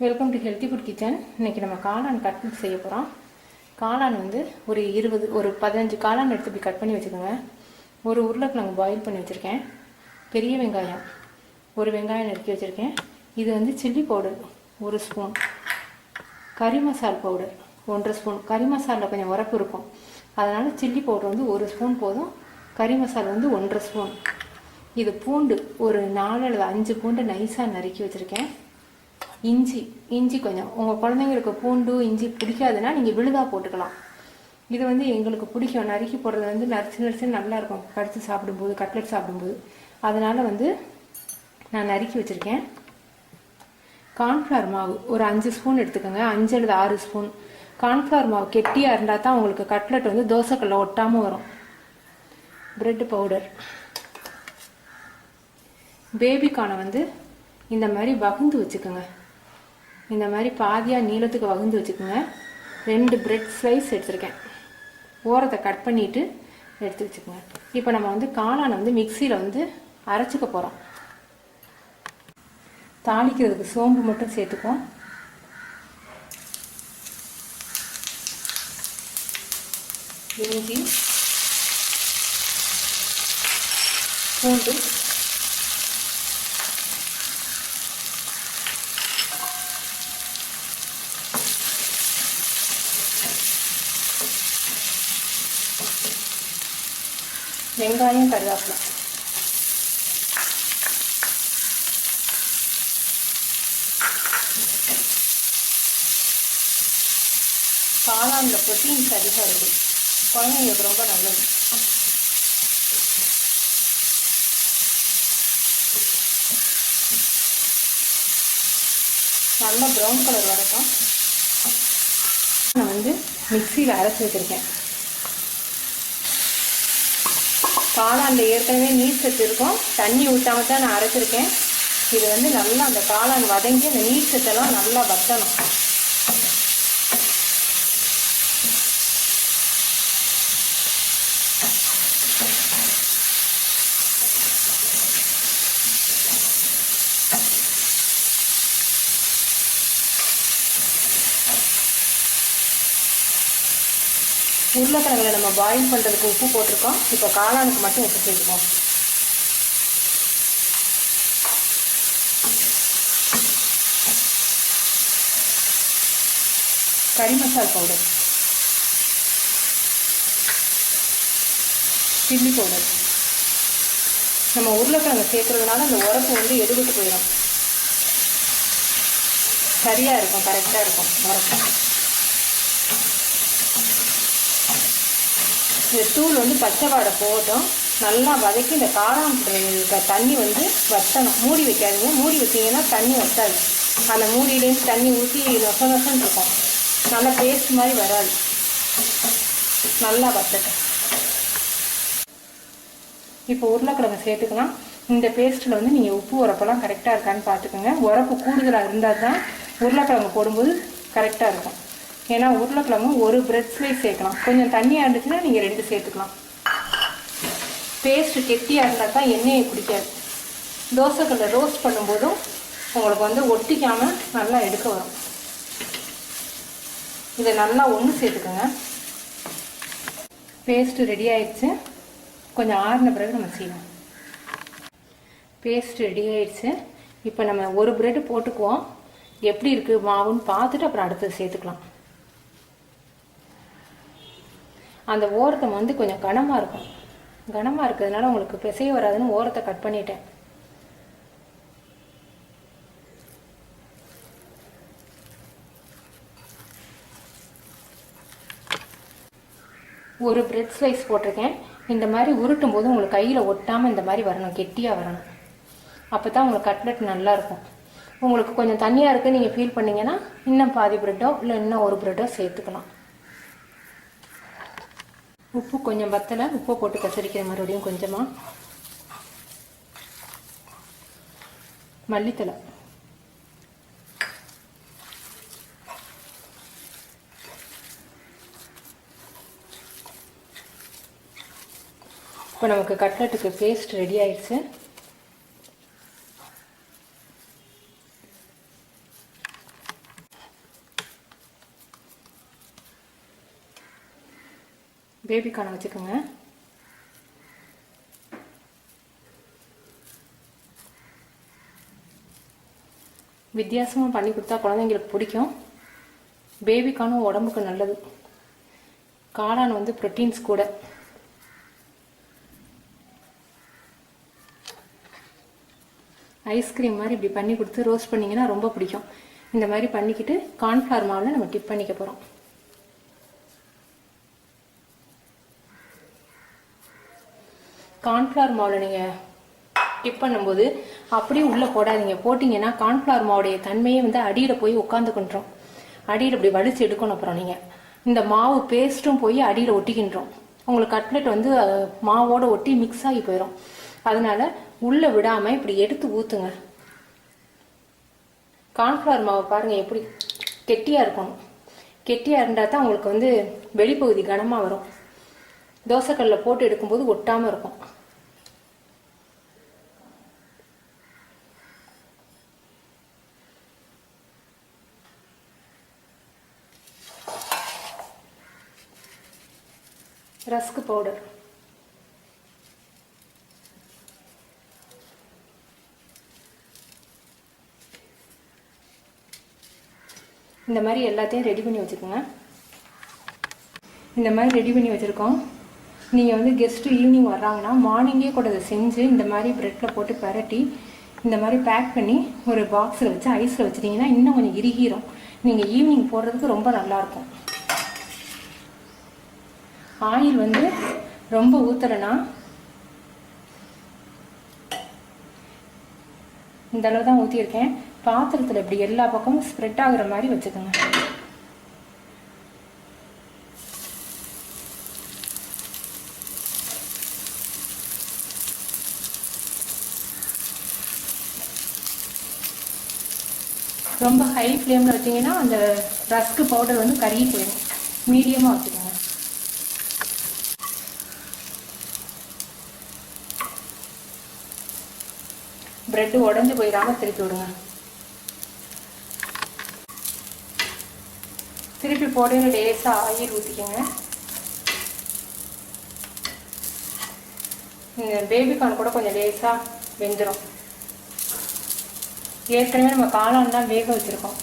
Welcome to healthy food kitchen. இன்றைக்கி நம்ம காளான் கட்லெட் செய்ய போகிறோம். காளான் வந்து ஒரு 15 காளான் எடுத்து இப்படி கட் பண்ணி வச்சுக்கோங்க. ஒரு உருளைக்கிழங்கு பாயில் பண்ணி வச்சுருக்கேன். பெரிய வெங்காயம் ஒரு வெங்காயம் நறுக்கி வச்சுருக்கேன். இது வந்து சில்லி பவுடர் 1 ஸ்பூன், கறி மசால் பவுடர் 1.5 ஸ்பூன். கறி மசாலில் கொஞ்சம் உரப்பு இருக்கும், அதனால் சில்லி பவுடர் வந்து 1 ஸ்பூன் போதும். கறி மசாலா வந்து 1.5 ஸ்பூன். இது பூண்டு ஒரு 4 அல்லது 5 பூண்டு நைஸாக நறுக்கி வச்சுருக்கேன். இஞ்சி கொஞ்சம், உங்கள் குழந்தைங்களுக்கு பூண்டு இஞ்சி பிடிக்காதுன்னா நீங்கள் விழுதாக போட்டுக்கலாம். இது வந்து எங்களுக்கு பிடிக்கும். நறுக்கி போடுறது வந்து நரிச்சு நல்லாயிருக்கும் கடிச்சு சாப்பிடும்போது, கட்லெட் சாப்பிடும்போது. அதனால் வந்து நான் நறுக்கி வச்சுருக்கேன். கார்ன்ஃப்ளவர் மாவு ஒரு 5 ஸ்பூன் எடுத்துக்கோங்க, 5 அல்லது 6 ஸ்பூன். கார்ன்ஃப்ளவர் மாவு கெட்டியாக இருந்தால் தான் உங்களுக்கு கட்லெட் வந்து தோசைக்கல்ல ஒட்டாமல் வரும். பிரெட் பவுடர், பேபிக்கானை வந்து இந்த மாதிரி வகுந்து வச்சுக்கோங்க. இந்த மாதிரி பாதியாக நீளத்துக்கு வகுந்து வச்சுக்கோங்க. 2 பிரெட் ஸ்லைஸ் எடுத்துருக்கேன். ஓரத்தை கட் பண்ணிவிட்டு எடுத்து வச்சுக்கோங்க. இப்போ நம்ம வந்து காளானை வந்து மிக்சியில் வந்து அரைச்சிக்க போகிறோம். தாளிக்கிறதுக்கு சோம்பு மட்டும் சேர்த்துக்குவோம். இஞ்சி, பூண்டு, வெங்காயம், கருவேப்பிலை. காளானில் ப்ரோட்டீன்ஸ் அதிகம் இருக்குது, குழந்தைங்களுக்கு ரொம்ப நல்லது. நல்லா ப்ரௌன் கலர் வரைக்கும் நான் வந்து மிக்சியில் அரைச்சி வச்சுருக்கேன். காளானில் ஏற்கனவே நீர் சத்து இருக்கும், தண்ணி ஊற்றாமல் தான் நான் அரைச்சிருக்கேன். இது வந்து நல்லா அந்த காளான் வதங்கி அந்த நீர் சத்தெல்லாம் நல்லா வற்றணும். உருளைக்கிழங்குல நம்ம பாயில் பண்ணுறதுக்கு உப்பு போட்டிருக்கோம். இப்போ காளானுக்கு மட்டும் உப்பு சேர்த்துக்கோம். கறி மசால் பவுடர், சில்லி பவுடர். நம்ம உருளைக்கிழங்கு சேர்க்கறதுனால அந்த உரப்பு வந்து எடுபட்டு போயிடும். சரியாக இருக்கும், கரெக்டாக இருக்கும் உரப்பு. இந்த தூள் வந்து பச்சை வாடை போகட்டும். நல்லா வதக்கி இந்த காளான் தண்ணி வந்து வற்றணும். மூடி வைக்காதீங்க, மூடி வச்சிங்கன்னா தண்ணி வற்றாது. அந்த மூடியிலேருந்து தண்ணி ஊற்றி நொசன்னு இருக்கும், நல்லா பேஸ்ட் மாதிரி வராது. நல்லா வற்றட்டும். இப்போ உருளைக்கிழங்கு சேர்த்துக்கலாம். இந்த பேஸ்ட்டில் வந்து நீங்கள் உப்பு உரப்பெல்லாம் கரெக்டாக இருக்கான்னு பார்த்துக்கோங்க. உரப்பு கூடுதலாக இருந்தால் தான் உருளைக்கிழங்கு போடும்போது கரெக்டாக இருக்கும். ஏன்னா உருளைக்கிழங்கு ஒரு பிரெட் ஸ்லைஸ் சேர்க்கலாம். கொஞ்சம் தண்ணியாக இருந்துச்சுன்னா நீங்கள் 2 சேர்த்துக்கலாம். பேஸ்ட்டு கெட்டியாக இருந்தால் தான் எண்ணெயை பிடிக்காது. தோசைக்கல்ல ரோஸ்ட் பண்ணும்போதும் உங்களுக்கு வந்து ஒட்டிக்காமல் நல்லா எடுக்க வரும். இதை நல்லா ஒன்று சேர்த்துக்கோங்க. பேஸ்ட்டு ரெடி ஆயிடுச்சு. கொஞ்சம் ஆறின பிறகு நம்ம செய்யலாம். பேஸ்ட் ரெடி ஆயிடுச்சு. இப்போ நம்ம ஒரு பிரெட்டு போட்டுக்குவோம். எப்படி இருக்குது மாவுன்னு பார்த்துட்டு அப்புறம் அடுத்தது சேர்த்துக்கலாம். அந்த ஓரத்தை வந்து கொஞ்சம் கனமாக இருக்கும். கனமாக இருக்கிறதுனால உங்களுக்கு பிசைய வராதுன்னு ஓரத்தை கட் பண்ணிட்டேன். ஒரு பிரெட் ஸ்லைஸ் போட்டிருக்கேன். இந்த மாதிரி உருட்டும் போது உங்களுக்கு கையில் ஒட்டாமல் இந்த மாதிரி வரணும், கெட்டியாக வரணும். அப்போ தான் உங்களுக்கு கட்லெட் நல்லாயிருக்கும். உங்களுக்கு கொஞ்சம் தண்ணியாக இருக்குன்னு நீங்கள் ஃபீல் பண்ணிங்கன்னா இன்னும் பாதி பிரெட்டோ இல்லை இன்னும் ஒரு பிரெட்டோ சேர்த்துக்கலாம். உப்பு கொஞ்சம் பத்தலை, உப்பை போட்டு கசரிக்கிற மறுபடியும் கொஞ்சமாக. மல்லித்தலை, இப்போ நமக்கு கட்லெட்டுக்கு பேஸ்ட் ரெடி ஆயிடுச்சு. பேபிக்கான வச்சுக்கோங்க. வித்தியாசமாக பண்ணி கொடுத்தா குழந்தைங்களுக்கு பிடிக்கும். பேபிக்கான உடம்புக்கு நல்லது. காளான் வந்து ப்ரோட்டீன்ஸ் கூட. ஐஸ்கிரீம் மாதிரி இப்படி பண்ணி கொடுத்து ரோஸ்ட் பண்ணிங்கன்னா ரொம்ப பிடிக்கும். இந்த மாதிரி பண்ணிக்கிட்டு கார்ன்ஃப்ளவர் மாவில் நம்ம டிப் பண்ணிக்க போகிறோம். கார்ன்ஃப்ளவர் மாவில் நீங்கள் டிப் பண்ணும்போது அப்படியே உள்ளே போடாதீங்க. போட்டிங்கன்னா கார்ன்ஃப்ளவர் மாவுடைய தன்மையே வந்து அடியில் போய் உட்காந்துக்கின்றோம். அடியில் இப்படி வலிச்சு எடுக்கணும். அப்புறம் நீங்கள் இந்த மாவு பேஸ்ட்டும் போய் அடியில் ஒட்டிக்கின்றோம். உங்களுக்கு கட்லெட் வந்து மாவோட ஒட்டி மிக்ஸ் ஆகி போயிடும். அதனால உள்ளே விடாமல் இப்படி எடுத்து ஊற்றுங்க. கார்ன்ஃப்ளவர் மாவு பாருங்கள் எப்படி கெட்டியாக இருக்கணும். கெட்டியாக இருந்தால் தான் உங்களுக்கு வந்து வெளிப்பகுதி கனமாக வரும். தோசைக்கல்லில் போட்டு எடுக்கும்போது ஒட்டாமல் இருக்கும். ரஸ்க் பவுடர், இந்த மாதிரி எல்லாத்தையும் ரெடி பண்ணி வச்சுக்கோங்க. இந்த மாதிரி ரெடி பண்ணி வச்சுருக்கோம். நீங்கள் வந்து கெஸ்ட்டு ஈவினிங் வர்றாங்கன்னா மார்னிங்கே கூட அதை செஞ்சு இந்த மாதிரி ப்ரெட்டில் போட்டு பரட்டி இந்த மாதிரி பேக் பண்ணி ஒரு பாக்ஸில் வச்சு ஐஸில் வச்சுட்டிங்கன்னா இன்னும் கொஞ்சம் இறுகிரும். நீங்கள் ஈவினிங் போடுறதுக்கு ரொம்ப நல்லாயிருக்கும். ஆயில் வந்து ரொம்ப ஊற்றலைன்னா இந்த அளவு தான் ஊற்றியிருக்கேன். பாத்திரத்தில் இப்படி எல்லா பக்கமும் ஸ்ப்ரெட் ஆகுற மாதிரி வச்சுக்கோங்க. ரொம்ப ஹை ஃப்ளேமில் வச்சிங்கன்னா அந்த ரஸ்க் பவுடர் வந்து கருகி போயிடும். மீடியமாக வச்சுக்கோங்க. பிரெட் உடஞ்சி போயிடாமல் திருப்பி விடுங்க. திருப்பி போடையில் லேசாக ஆயில் ஊற்றிக்கோங்க. இந்த பேபிகார்ன் கூட கொஞ்சம் லேசாக வெந்துடும். ஏற்கனவே நம்ம காளான் தான் வேக வச்சுருக்கோம்.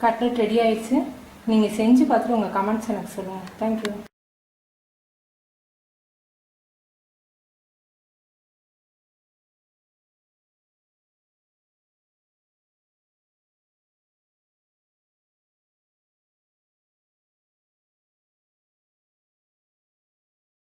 கட்லெட் ரெடி ஆயிடுச்சு. நீங்கள் செஞ்சு பார்த்துட்டு உங்கள் கமெண்ட்ஸ் எனக்கு சொல்லுங்கள். தேங்க்யூ.